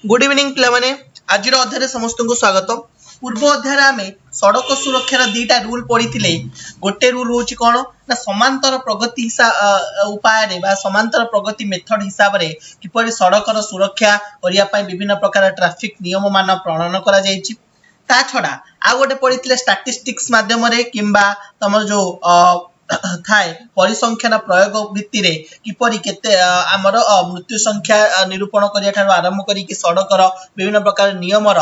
Good evening पिलामाने आज अध्याय समस्त को स्वागत। पूर्व अध्याय आम सड़क सुरक्षार दुईटा रूल पढ़ी। गोटे रूल हूँ कौन ना समांतर प्रगति उपाय समांतर प्रगति मेथड हिसाब से किपर सड़कर सुरक्षा करने विभिन्न प्रकार ट्राफिक नियम मान प्रणयन कर छड़ा आ गोटे पढ़ी स्टाटिस्टिक्स मध्यम किंबा तुम जो थाए परिसंख्यान प्रयोग भित्ति रे किपरि केते आमर मृत्यु संख्या निरूपण करिया ठारो आरंभ करी कि सड़कर विभिन्न प्रकार नियमर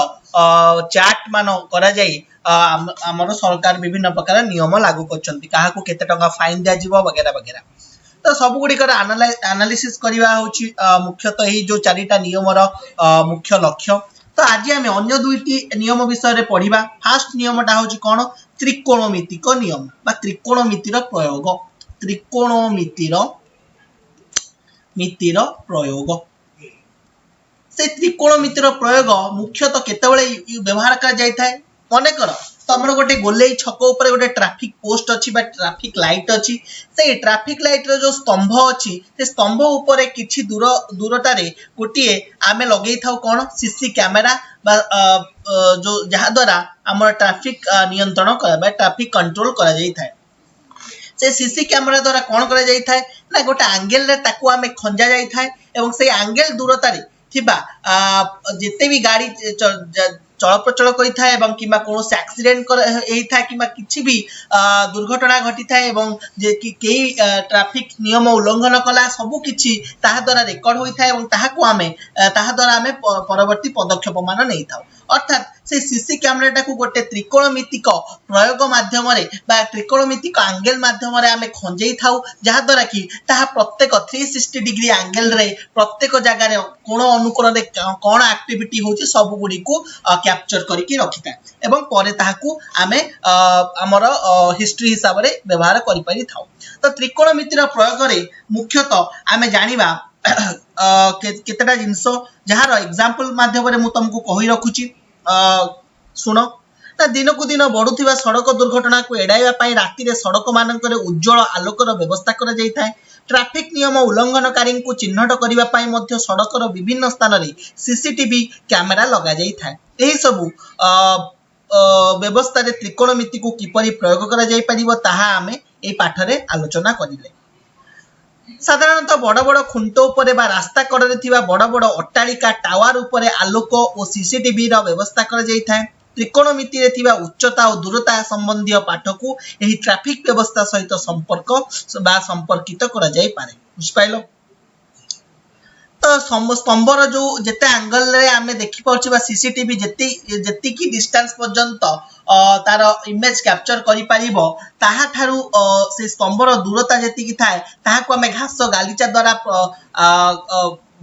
चार्ट मान करा जाई आमर सरकार विभिन्न प्रकार नियम लागू करछंती काहाकू केते टका फाइन दिया जीवो वगैरह वगैरह। तो सब गुड़िकर एनालिसिस करवा होची मुख्यतः ही जो चारिटा नियमर मुख्य लक्ष्य। तो आज आम अन्य दुईटी नियम विषय पढ़ा। फास्ट नियमटा हूँ कौन त्रिकोणमितिक नियम बा त्रिकोणमितिर प्रयोग। त्रिकोणमितिर प्रयोग से त्रिकोणमितिर प्रयोग मुख्यतः केतेबेले व्यवहार कर जाय थाए। मने कर तमर गोटे गोलेई छक ऊपर गोटे ट्रैफिक पोस्ट अच्छी बा ट्रैफिक लाइट अच्छी से ट्रैफिक लाइट रो जो स्तंभ अच्छी से स्तंभ ऊपर किछि दूरतारे गोटे आमे लगेई थाउ कौन सीसी कैमेरा बा जो जहा द्वारा हमर ट्रैफिक नियंत्रण कर ट्रैफिक कंट्रोल करा जाई थाए। से सीसी कैमेरा द्वारा कौन करा जाई थाए ना गोटे एंगल रे ताकू आमे खंजा जाई थाए एवं से एंगल दूरतारे थिबा जेते भी गाड़ी चल प्रचल करिथाए एवं किमा कोनोसी एक्सीडेंट होइथाए किमा किछि भी दुर्घटना घटिथाए एवं जे कि केही ट्रैफिक नियम उल्लंघन कला सबु किछि ताहा द्वारा रेकॉर्ड होइथाए एवं ताहाकू आमे ताहा द्वारा आमे परवर्ती पदक्षेप मान नेइथाउ। अर्थात से सीसी कैमेराटा को गोटे त्रिकोणमितिक प्रयोग माध्यम बा त्रिकोणमितिक एंगल माध्यम आमे खंजेई थाउ जहा द्वारा कि ताहा प्रत्येक 360 डिग्री एंगल रे प्रत्येक जगह रे कोण अनुकोण रे कोण एक्टिविटी होची सब गुडी को कैप्चर करके रखिता एवं परे ताहाकू आमे हमर हिस्ट्री हिसाब रे व्यवहार करि पारि थाउ। तो त्रिकोणमितिर प्रयोग रे मुख्यतः आमे जानिबा केतेटा जिंस जहार एग्जांपल माध्यम रे मु तुमको कहि रखुची सुनो ना दिन को दिन बढ़ुवा सड़क दुर्घटना को एड़ाइबा पई राति रे सड़क मानकर उज्जवल आलोकर व्यवस्था करा जाय थाए। ट्रैफिक नियम उल्लंघनकारी को चिन्हट करने पाई मध्य सड़कर विभिन्न स्थान रे सीसीटीवी कैमेरा लगा जाय थाए। एही सबु व्यवस्था रे त्रिकोणमिति को किपरि प्रयोग करा जाय परिबो ताहा आमे ए पाठ रे आलोचना करिले। साधारणतः बड़ बड़ खुंट उपरे बा रास्ता कड़े थिबा बड़ बड़ अट्टालिका टावर उपरे आलोक और सीसीटीवी रा व्यवस्था कर जाय थाए। त्रिकोणमिति रे थिबा उच्चता और दूरता संबंधी पाठ को एही ट्रैफिक व्यवस्था सहित संपर्क बा संपर्कित करा जाय पारे। बुझ पाइलो। तो स्तंभर जो जेते एंगल रे आमे देखि पाउछि बा सीसीटीवी जेति की डिस्टेंस पर्यंत तार इमेज कैप्चर करि परिबो ताहा थारु से स्तंभर दूरता जेति की थाए ताहा को आमे घास गालीचा द्वारा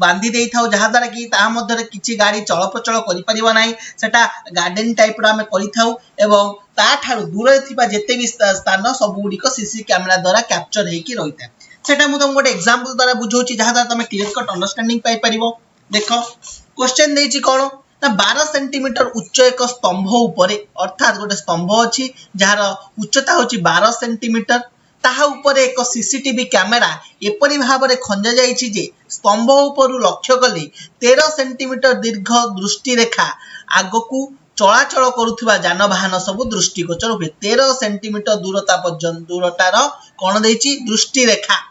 बांधी देई थाउ जहा द्वारा कि ताहा मध्य किछि गाड़ी चल प्रचल करि परिबो नाही सेटा गार्डन टाइप रो आमे करि थाउ एवं ता थारु दूर थिबा जेते भी स्थान सब गुडी को सीसी कैमेरा द्वारा कैप्चर हेकि रहिता। सेटा मु तुम गोटे एग्जांपल द्वारा बुझौछि जहा द्वारा तुम क्लियर कट अंडरस्टैंडिंग पाई परिबो। देखो क्वेश्चन देछि कोन ना 12 सेंटीमीटर उच्च एक स्तंभ उपरे अर्थात गोटे स्तंभ अछि जहार उच्चता होछि 12 सेंटीमीटर ताहा उपरे एक सीसीटीवी कैमेरा एपरि भाबरे खंजा जाइछि जे स्तंभ उपरु लक्ष्य कले 13 सेंटीमीटर दीर्घ दृष्टि रेखा आगकू चलाचल करुवा जानवाहन सब दृष्टिगोचर हुए 13 सेंटीमीटर दूरता पर्यंत दूरतार कौन देछि दृष्टि रेखा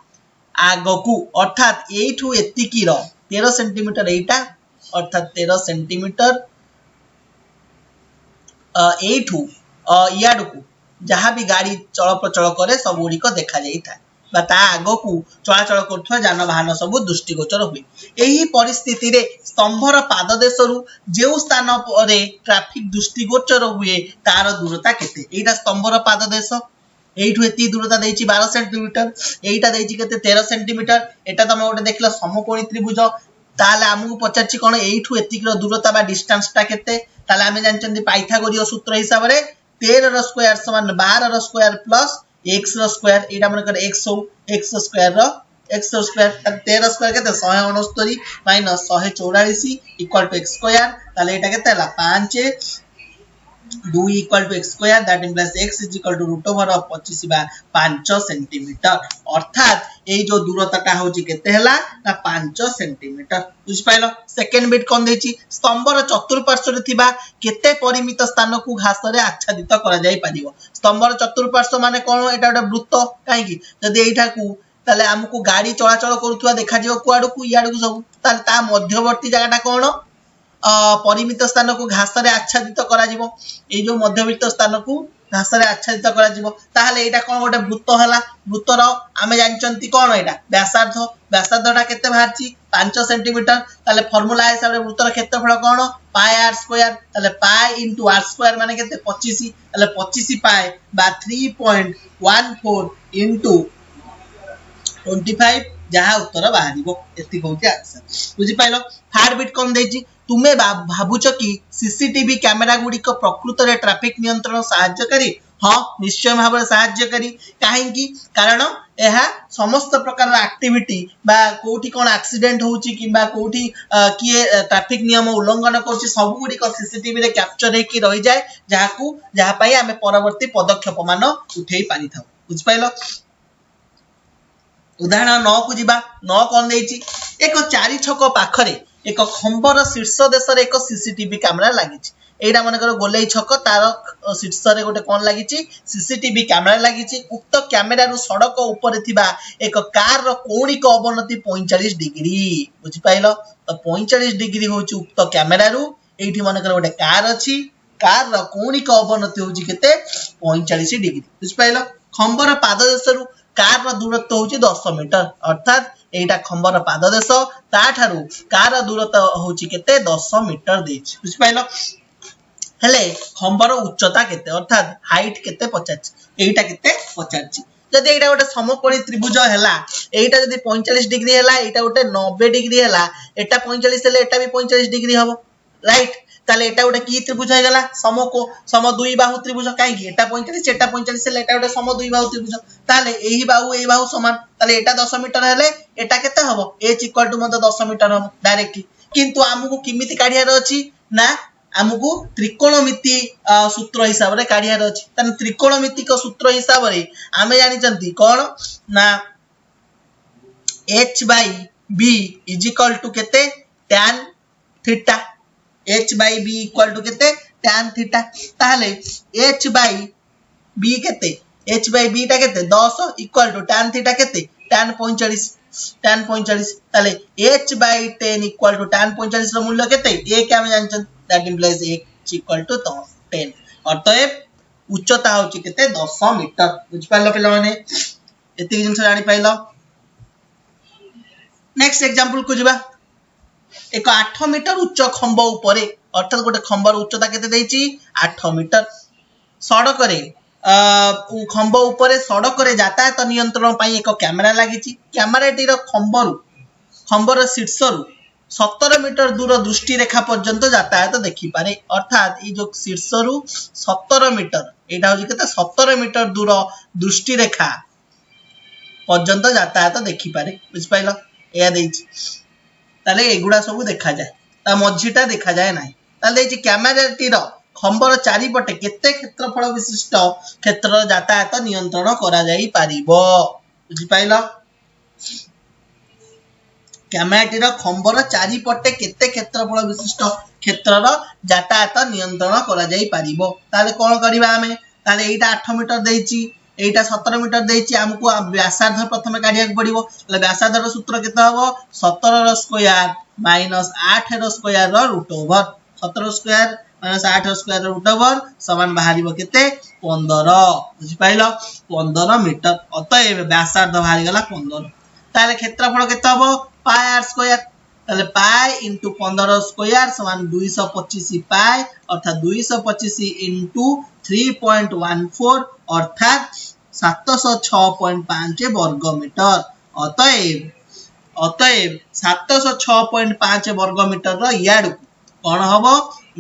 आगकू अर्थात एठू एतिकी 13 सेंटीमीटर एटा अर्थात 13 सेंटीमीटर एठू याडकू जहाँ भी गाड़ी चल प्रचल करे सब गुड़िक देखा जाइए आगकू चलाचल कर जानवाहन सब दृष्टिगोचर हुए। यही परिस्थिति रे स्तंभर पाददेश जो स्थान पर ट्रैफिक दृष्टिगोचर हुए तार दूरता केते एटा स्तंभर पाददेश एठू एति दूरता देछि 12 सेंटीमीटर एटा देछि केते 13 सेंटीमीटर एटा तमे गोटे देखला समकोणी त्रिभुज ताले हमहु पचारछि कोन एठू एतिक दूरता बा डिस्टेंस ता केते ताले हमें जानचंदी पाइथागोरीय सूत्र हिसाब रे 13 रो स्क्वायर समान 12 रो स्क्वायर प्लस x रो स्क्वायर एटा मन कर x स्क्वायर रो x स्क्वायर 13 स्क्वायर केते 169 minus 144 equal to x square ताले एटा केते हला 5 2 equal to x square that implies x is equal to root over of 25 बा 5 सेंटीमीटर अर्थात ए जो दूरताटा होची केते हला ना 5 सेंटीमीटर बुझ पाइलो सेकंड बिट कोन देची स्तंभर चतुर्पार्श्व रे थिबा केते परिमित स्थान को घास रे आच्छादित करा जाई पारिबो स्तंभर चतुर्पार्श्व माने कोन एटा एटा वृत्त काहे की जदी एठा को ताले हमकु गाड़ी चलाचल करूथुवा देखा जिवो कुआडू को याडू को सब ताले ता मध्यवर्ती जगहटा कोन परिमित स्थान को घास रे आच्छादित करा जिवो ए जो मध्यवर्ती स्थान को घास रे आच्छादित करा जिवो ताहले एटा कोन गोटे वृत्त हला वृत्तर आमे जानचंती कोन एटा व्यासार्ध व्यासार्धटा केते बाहरची 5 सेंटीमीटर ताले फार्मूला हिसाब रे वृत्तर क्षेत्रफल कोन पाई r स्क्वायर ताले पाई इनटू r स्क्वायर माने केते 25 ताले 25 पाई बा 3.14 इनटू 25 जहाँ उत्तर बाहरिबो एति होची आंसर बुझी पाइलो थर्ड बिट कोन देची तुमे भाबुच कि सीसीटीवी कैमेरा गुडी को प्रकृत रे ट्रैफिक नियंत्रण सहायकारी हां निश्चय भाव सहायकारी काहेकि कारण एहा समस्त प्रकार एक्टिविटी बा कोठी कोन एक्सीडेंट होची किबा कोठी किए ट्रैफिक नियम उल्लंघन करची सब गुडी को सीसीटीवी रे कैप्चर हे कि रहि जाय जहा पई हमें परवर्ती पदक्षेप मान उठेई पारि थाउ बुझ पाइलो उदाहरण 9 को जीवा 9 कोन देची एक चारि छक पाखरे एक खंबर शीर्ष देश रे एक सीसीटीवी कैमरा लागिची एडा मनकर गोलेई छक तार शीर्ष रे गोटे कोन लागिची सीसीटीवी कैमरा लागिची उक्त कैमरा रु सड़क ऊपर थिबा एक कार रो कोणिक अवनति 45 डिग्री बुझि पाइलो तो 45 डिग्री होची उक्त कैमरा रु एठी मनकर गोटे कार अछि कार रो कोणिक अवनति होची केते 45 डिग्री बुझि पाइलो खंबर पाददेश रु कार रो दूरत्व होची 10 मीटर अर्थात एटा खंबर पाददेश ताठारु कार दूरत्व होची केते 10 मीटर देछि बुझि पाइलो हेले खंबर उच्चता केते अर्थात हाइट केते 50 एटा केते 50 जदि एटा गोटे समकोणी त्रिभुज हैला एटा जदि 45 डिग्री हैला एटा गोटे 90 डिग्री हैला एटा 45 हैले एटा भी 45 डिग्री हबो राइट ताले एटा गोटे की त्रिभुज हे गला सम दुई बाहु त्रिभुज काहे की एटा 45 एटा 45 हैले एटा गोटे सम दुई बाहु त्रिभुज ताले एही बाहु समान ताले एटा 10 मीटर हैले एटा केते हबो h इक्वल टू मते 10 मीटर हबो डायरेक्टली किंतु हमकु किमिति काढियार अछि ना हमकु त्रिकोणमिति सूत्र हिसाब रे काढियार अछि तने त्रिकोणमितिक सूत्र हिसाब रे आमे जानि चंती कोन ना h by b is equal to केते tan theta h by b equal to केते tan थीटा ताहले h by b केते h by b ता केते 10 इक्वल टू tan थीटा केते tan 45 ताले h by 10 equal to tan 45 रो मूल्य केते a के हम जानछन that implies h equal to 10 अतएव उच्चता होची केते 10 मीटर बुझ पाइलो पिला माने एति जिंस जानि पाइलो नेक्स्ट एग्जांपल को जिबा एक 8 मीटर उच्च खंब ऊपर अर्थात गोटे खंबर उच्चता केते देछि 8 मीटर सड़क रे खंब ऊपर सड़क रे यातायात नियंत्रण पई एक कैमरा लागिछि कैमराटी रो खंबर शीर्ष रु 17 मीटर दूर दृष्टि रेखा पर्यंत यातायात देखि पारे अर्थात ई जो शीर्ष रु 17 मीटर एटा होछि केते 17 मीटर दूर दृष्टि रेखा पर्यंत यातायात देखि पारे बुझ पाइलो एया देछि ताले एगुडा सब देखा जाय ता मझीटा देखा जाय नाही ताले देछि कैमराटी रो खंबर चारि पटे केते क्षेत्रफल विशिष्ट क्षेत्र यातायात नियंत्रण करा जाई पारिबो बुझि पाइलो कैमराटी रो खंबर चारि पटे केते क्षेत्रफल विशिष्ट क्षेत्रर यातायात नियंत्रण करा जाई पारिबो ताले कोन करिबा हमें ताले एटा 8 मीटर देछि एटा 17 मीटर देछि हमकु व्यासार्ध प्रथम काढिया पड़िबो ताले व्यासार्ध रो सूत्र केते हबो 17 रो स्क्वायर माइनस 8 रो स्क्वायर रो root over 17 square minus 8 square रो रूट ओवर समान बाहरिबो केते 15 बुझि पाइलो 15 मीटर अतएव व्यासार्ध बाहरि गला 15 ताले क्षेत्रफल केते हबो पाई r स्क्वायर ताले पाई इनटू 15 स्क्वायर समान 225 पाई अर्थात 225 इनटू 3.14 अर्थात 706.5 वर्ग मीटर अतएव 706.5 वर्ग मीटर रो याडू कोन हबो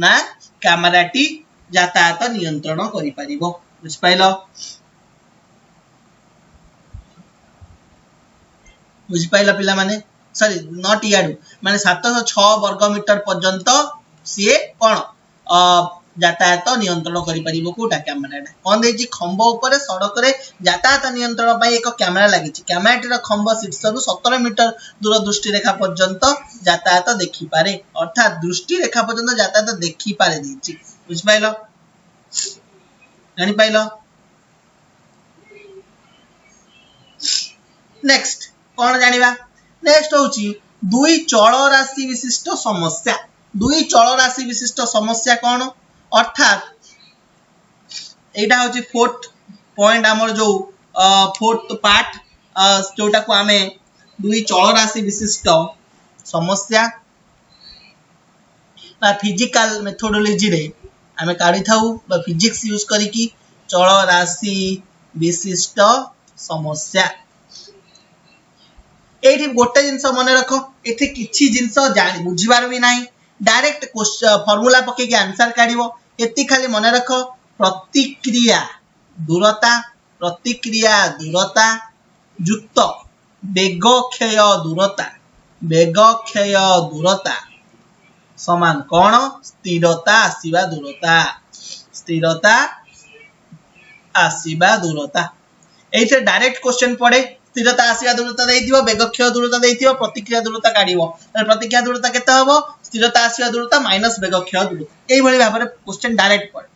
ना कैमराटी यातायात नियंत्रण करि परिबो बुझ पाइलो पिला माने सॉरी नॉट याडू माने 706 वर्ग मीटर पर्यंत सीए कोन यातायात नियंत्रण करि परिबो कोटा कैमरा कोन देछि खंभ ऊपर सड़क रे यातायात नियंत्रण पई एक कैमरा लागि छि कैमराटी रो खंभ शीर्ष रु 17 मीटर दूर दृष्टि रेखा पर्यंत यातायात देखि पारे अर्थात दृष्टि रेखा पर्यंत यातायात देखि पारे देछि बुझ पाइलो जानि पाइलो नेक्स्ट कोन जानिबा नेक्स्ट होछि दुई चल राशि विशिष्ट समस्या दुई चल राशि विशिष्ट समस्या कोन अर्थात एटा होछि फोर्थ पॉइंट हमर जो फोर्थ पार्ट जोटा को हमें दुई चल राशि विशिष्ट समस्या बा फिजिकल मेथोडोलॉजी रे हमें काढी थाउ बा फिजिक्स यूज करी की चल राशि विशिष्ट समस्या एठी गोटे जिंस मन रख एठी किछि जिंस जानि बुझिबार भी नाही डायरेक्ट फार्मूला पके के आंसर काढिबो एति खाली मन रख प्रतिक्रिया दूरता युक्त वेग क्षय दूरता समान कोन स्थिरता आसीबा दूरता एथे डायरेक्ट क्वेश्चन पड़े स्थिरता आसीबा दूरता देइथिबो वेग क्षय दूरता देइथिबो प्रतिक्रिया दूरता काढिबो प्रतिक्रिया दूरता केते हबो स्थिरता आसीबा दूरता माइनस वेग क्षय दूरता एई भली भाबरे क्वेश्चन डायरेक्ट पड़े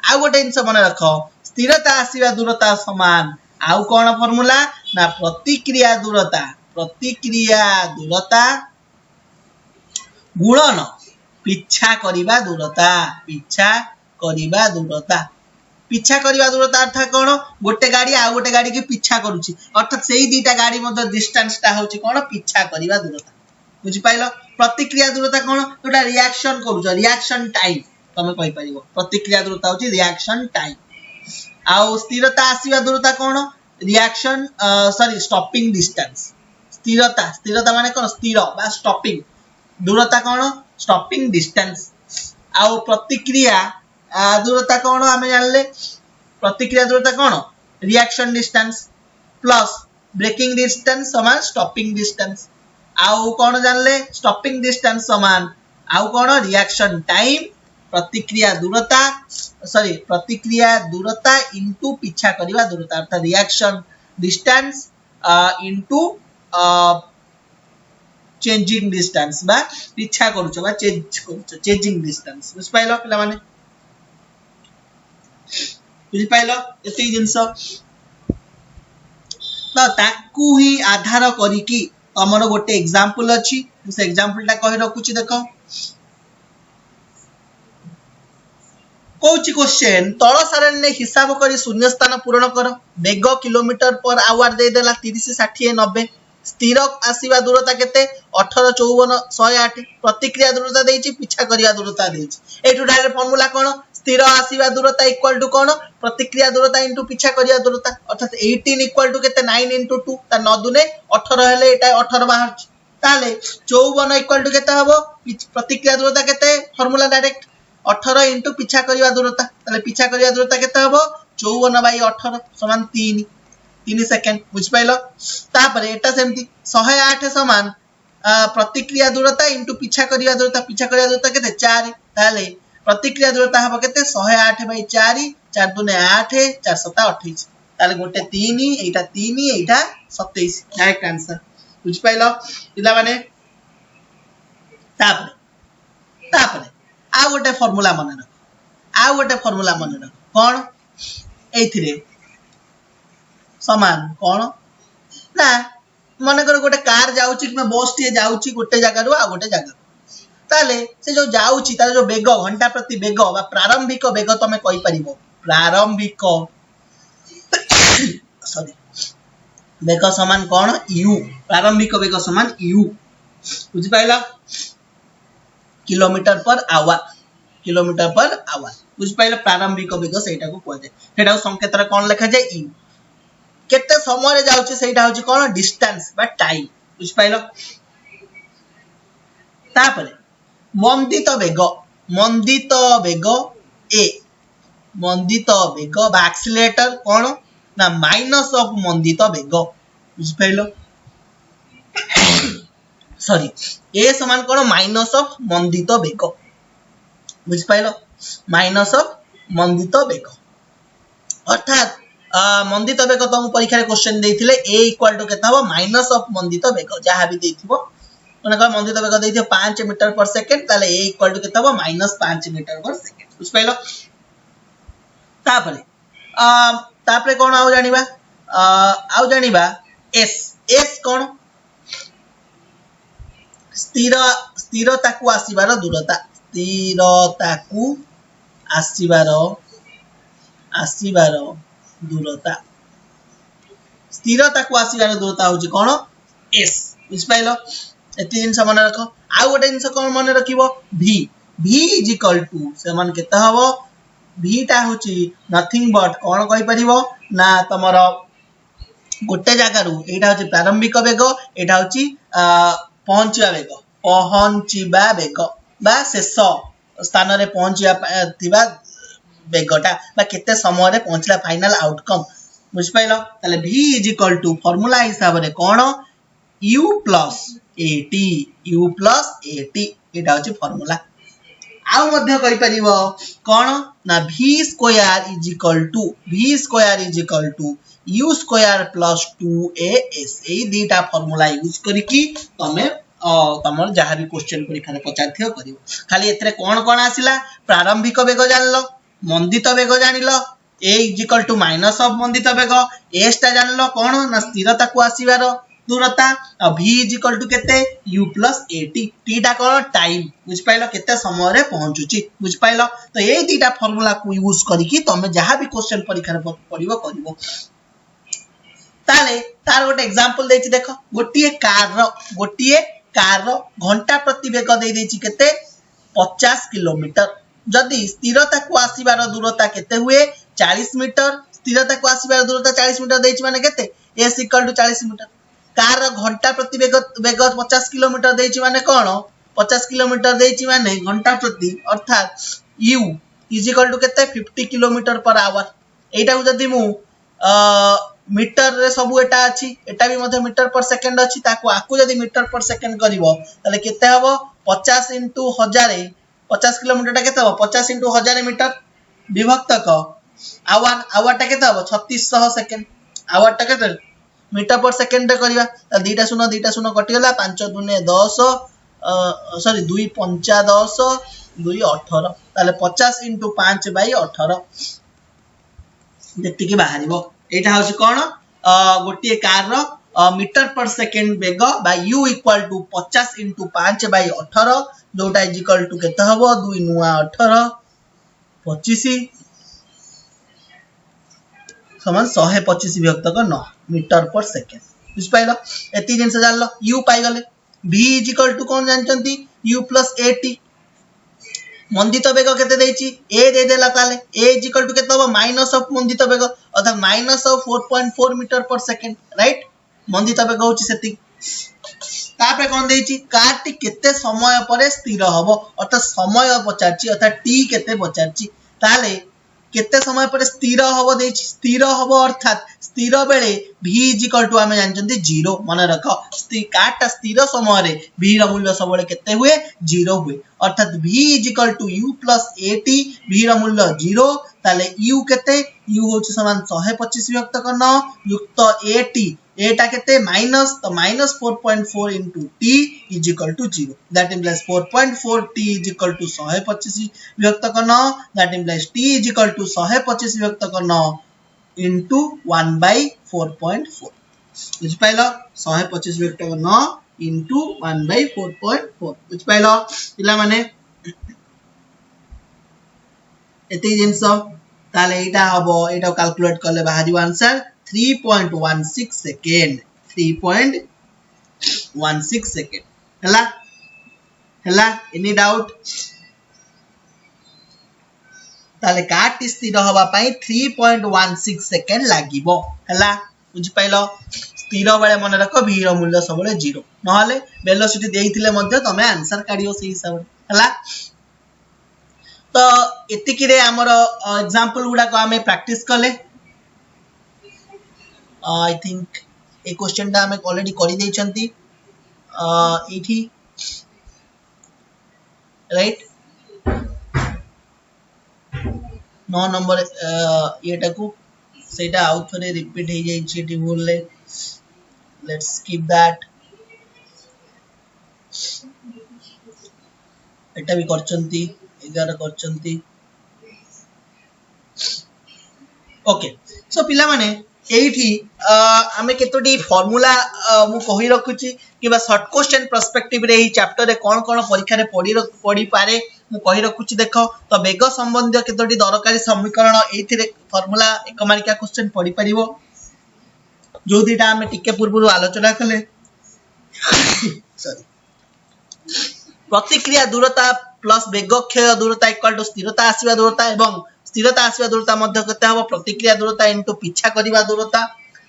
आ गोटे जिंस मन रख स्थिरता आसीबा दूरता समान आउ कोन फार्मूला ना प्रतिक्रिया दूरता गुणन पिछा करिबा दूरता अर्थात कोन गोटे गाड़ी आ गोटे गाड़ी के पिछा करूची अर्थात सेही दीटा गाड़ी मध्ये डिस्टेंस ता होची कोन पिछा करिबा दूरता बुझि पाइलो प्रतिक्रिया दूरता कोन जोटा रिएक्शन करूछ रिएक्शन टाइम तमे कहि परिबो प्रतिक्रिया दूरता होची रिएक्शन टाइम आउ स्थिरता आसीबा दूरता कोन रिएक्शन स्टॉपिंग डिस्टेंस स्थिरता माने कोन स्थिर बा स्टॉपिंग दूरता कोन स्टॉपिंग डिस्टेंस आउ प्रतिक्रिया दूरता कोन हमें जानले प्रतिक्रिया दूरता कोन reaction distance plus braking distance समान स्टॉपिंग डिस्टेंस आउ कोन जानले स्टॉपिंग डिस्टेंस समान आउ कोन रिएक्शन टाइम प्रतिक्रिया दूरता इनटू पिछा करिवा दूरता अर्थात reaction distance into changing distance बा पिछा करूछ बा चेंजिंग डिस्टेंस बुझ पाइलो पिला माने बुझ पाइलो एते जिंस ना ताकू ही आधार करी की हमर गोटे एग्जांपल अछि से एग्जांपल ता कहि रखुची देखो कोची क्वेश्चन तळ सारणी हिसाब करी शून्य स्थान पूर्ण कर वेग किलोमीटर पर आवर दे देला 30 60 90 स्थिर आसीबा दूरता केते 18 54 108 प्रतिक्रिया दूरता देछि पिछा करिया दूरता देछि एटु डायरेक्ट फार्मूला कोन स्थिर आसीबा दूरता इक्वल टू कोन प्रतिक्रिया दूरता इनटू पिछा करिया दूरता अर्थात 18 इक्वल टू केते 9 इनटू 2 ता 9 दुने 18 हेले एटा 18 बाहर ताले 54 इक्वल टू केते हबो प्रतिक्रिया दूरता केते फार्मूला डायरेक्ट 18 इनटू पिछा करिया दूरता ताले पिछा करिया दूरता केते हबो 54/18 समान 3 सेकंड बुझ पाइलो तापरे एटा सेमती 108 समान प्रतिक्रिया दूरता इनटू पिछा करिया दूरता केते 4 ताले प्रतिक्रिया दूरता हबो केते 108/4 4 दुने 8 4 7 28 ताले गोटे 3 एटा 27 डायरेक्ट आंसर बुझ पाइलो पिला माने तापरे आ गोटे फार्मूला मन रख कोन एथिरे समान कोन ना मन कर गोटे कार जाउची कि बस टे जाउची गोटे जगह रु आ गोटे जगह ताले से जो जाउची तार जो वेग घंटा प्रति वेग बा प्रारंभिक वेग तमे कहि परिबो प्रारंभिक सॉरी वेग समान कोन u प्रारंभिक वेग समान u बुझि पाइला किलोमीटर पर आवर बुझि पाइला प्रारंभिक वेग सेटा को कहै सेटा संकेत रे कोन लिखा जाय u केते समय रे जाउची सेटा होची कोन डिस्टेंस बा टाइम बुझ पाइलो तापरे मंदित वेग बा एक्सीलरेटर कोन ना माइनस ऑफ मंदित वेग बुझ पाइलो सॉरी ए समान कोन माइनस ऑफ मंदित वेग बुझ पाइलो माइनस ऑफ मंदित बेग अर्थात मंदित बेग तुम परीक्षा क्वेश्चन देथिले a इक्वल टू केता हो माइनस ऑफ मंदित बेग जहां भी देथिबो माने का मंदित बेग देथिबो 5 मीटर पर सेकंड ताले a इक्वल टू केता हो माइनस 5 मीटर पर सेकंड बुझ पाइलो तापरे कोन आउ जानिबा s कोन स्थिरता को आसीबार दूरता आसीबार दूरता स्थिरता को आसीबार दूरता होची कोन s बुझ पाइलो एति जिंस मन रख आ गोटे जिंस कोन मन रखिबो v इज इक्वल टू समान केता हबो v टा होची नथिंग बट कोन कहि परिबो ना तमरो गोटे जगह रु एटा होची प्रारंभिक वेग एटा होची पहुंचीबा वेग बा शेष स्थान रे पहुंचिया थिबा वेगटा बा केते समय रे पहुंचला फाइनल आउटकम बुझ पाइलो ताले v is equal to formula हिसाब रे कोन u प्लस at एटा होची फार्मूला आउ मध्य कहि परिबो कोन ना v square is equal to u square plus 2as ए दीटा फार्मूला यूज करिकी तमे तमर जहां भी क्वेश्चन परीक्षा रे पचारथियो करिवो खाली एतरे कोन आसिला प्रारंभिक वेग जानलो मंदित वेग जानिलो a is equal to minus of मंदित वेग s ता जानलो कोन ना स्थिरता को आसीबार दूरता और v इज इक्वल टू केते u प्लस at t टा कोन टाइम बुझ पाइलो केते समय रे पहुंचुची बुझ पाइलो तो ए दीटा फार्मूला को यूज करिकी तमे जहां भी क्वेश्चन परीक्षा रे पढिबो करिवो ताले तार गोटे एग्जांपल देछि देखो गोटिए कार घंटा प्रति वेग दे देछि केते 50 किलोमीटर जदि स्थिरता को आसीबार दूरता केते हुए 40 मीटर स्थिरता को आसीबार दूरता 40 मीटर देछि माने केते s इक्वल टू 40 मीटर कार घंटा प्रति वेग 50 किलोमीटर देछि माने कोन 50 किलोमीटर देछि माने घंटा प्रति अर्थात u इज इक्वल टू केते 50 किलोमीटर पर आवर एटा जदि मु मीटर रे सब एटा अछि एटा भी मध्ये मीटर पर सेकंड अछि ताको आकु जदि मीटर पर सेकंड करिवो तले केते हबो 50 into 1000 50 किलोमीटर टा केते हबो 50 into 1000 मीटर विभक्त क आवर टा केते हबो 3600 सेकंड आवर टा केते मीटर पर सेकंड रे करिवा त दीटा शून्य कटि गला 5 दुने 10 सॉरी 2 5 10 2 18 ताले 50 into 5 by 18 जेति के बाहरिबो एटा होछि कोन गोटिए कार रो मीटर पर सेकंड वेग बा u equal to 50 into 5 by 18 जोटा इज इक्वल टू केते हबो 2 नुआ 18 25 समान 125 विभक्त क 9 मीटर पर सेकंड बुझ पाइलो एति जिंस जानलो u पाइ गले v इज इक्वल टू कोन जानचंती u प्लस at मंदित वेग केते देछि a दे देला ताले a इज इक्वल टू केते हबो माइनस ऑफ मंदित वेग अर्थात माइनस ऑफ 4.4 मीटर पर सेकंड राइट मंदित वेग होछि सेति तापरे कोन देछि कार टी केते समय परे स्थिर हबो अर्थात समय पचारछि अर्थात t केते पचारछि ताले केते समय पर स्थिर हबो देछि स्थिर हबो अर्थात स्थिर बेले v इज इक्वल टू हमें जानचंती 0 माने रखो काटा स्थिर समय रे v रो मूल्य सबले केते हुए 0 हुए अर्थात v is equal to u plus at v रो मूल्य 0 ताले u केते u होछि समान 125 विभक्त क 9 युक्त at एटा केते माइनस तो minus 4.4 into t is equal to 0 that implies 4.4 t is equal to 125 विभक्त क 9 that implies t is equal to 125 विभक्त क 9 into 1 by 4.4 बुझ पाइलो 125 विभक्त क 9 into 1 by 4.4 बुझ पाइलो इला माने एते जिंस ताले एटा हबो एटा कैलकुलेट करले बाहरियो आंसर 3.16 सेकेंड 3.16 सेकेंड हला एनी डाउट ताले काट स्थिर हवा पाई 3.16 सेकेंड लागिबो हला बुझि पाइलो स्थिर बेले मन रखो v रो मूल्य सबले 0 नहले वेलोसिटी देइथिले मध्ये तमे आंसर काढियो से हिसाब हला तो एतिकी रे हमर एग्जांपल गुडा को हमें प्रैक्टिस करले आई थिंक ए क्वेश्चन टा हमें ऑलरेडी करि दै छंती एठी राइट 9 नंबर येटा को सेटा आउ थरे रिपीट हे जाई छी एटी भूल ले लेट्स स्किप दैट एटा भी करचंती 11 करचंती ओके सो पिला माने एठी आमे केतोटी फार्मूला मु कहि रखुची किबा शॉर्ट क्वेश्चन पर्सपेक्टिव रे ही चैप्टर रे कोन कोन परीक्षा रे पड़ी पारे मु कहि रखुची देखो तो वेग संबंधी केतोटी दरकारी समीकरण एथि रे फार्मूला एक मार्किया क्वेश्चन पड़ी परिबो जो दिटा आमे टिके पूर्व आलोचना कले सॉरी प्रतिक्रिया दूरता प्लस वेग क्षय दूरता इक्वल टू स्थिरता आसीबा दूरता एवं स्थिरता आसीबा दूरता मध्य केते हबो प्रतिक्रिया दूरता इनटू पीछा करिबा दूरता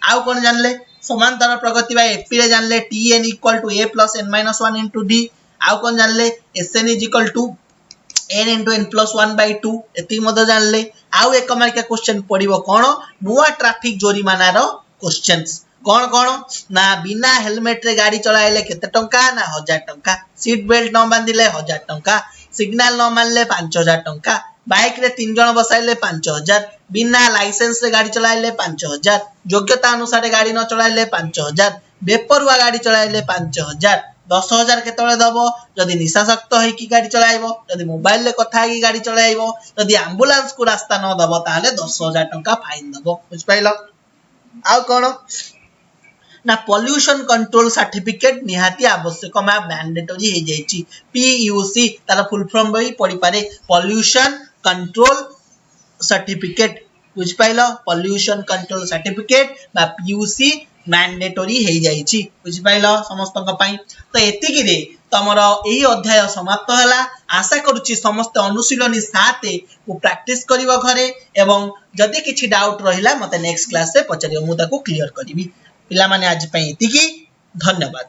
आउ कोन जानले समांतर प्रगति बाय एपी रे जानले tn equal to a plus n minus 1 into d आउ कोन जानले sn is equal to n into n plus 1 by 2 एति मध्य जानले आउ एक मार्किया क्वेश्चन पडिबो कोन नुवा ट्रैफिक जोरिमाना रो क्वेश्चंस कौन कौन ना बिना हेलमेट रे गाड़ी चलाइले केते टंका ना 1000 टंका सीट बेल्ट न बांधिले 1000 टंका सिग्नल न मानले 5000 टंका बाइक रे 3 जण बसाइले 5000 बिना लाइसेंस रे गाड़ी चलाइले 5000 योग्यता अनुसार गाड़ी न चलाइले 5000 बेपरुआ गाड़ी चलाइले 5000 10000 केतळे दबो जदी निशासक्त होई की गाड़ी चलाइबो जदी मोबाइल ले कथा होई गाड़ी चलाइबो जदी एम्बुलेंस को रास्ता न दबो ताले 10000 टंका फाइन दबो बुझ पाइलो आउ कोन ना पोल्यूशन कंट्रोल सर्टिफिकेट निहाती आवश्यक मा मैंडेटरी हे जाईची पीयूसी तार फुल फॉर्म भी पड़ी पारे पोल्यूशन कंट्रोल सर्टिफिकेट बुझ पाइलो पोल्यूशन कंट्रोल सर्टिफिकेट बा पीयूसी मैंडेटरी हे जाईची बुझ पाइलो समस्त पई तो एतिकी रे तमरो एही अध्याय समाप्त हला आशा करूची समस्त अनुशीलनी साथे को प्रैक्टिस करिवो घरे एवं जदी किछि डाउट रहिला मते नेक्स्ट क्लास से पचरियो मु ताको क्लियर करबी पिला माने आज पई एतिकी धन्यवाद।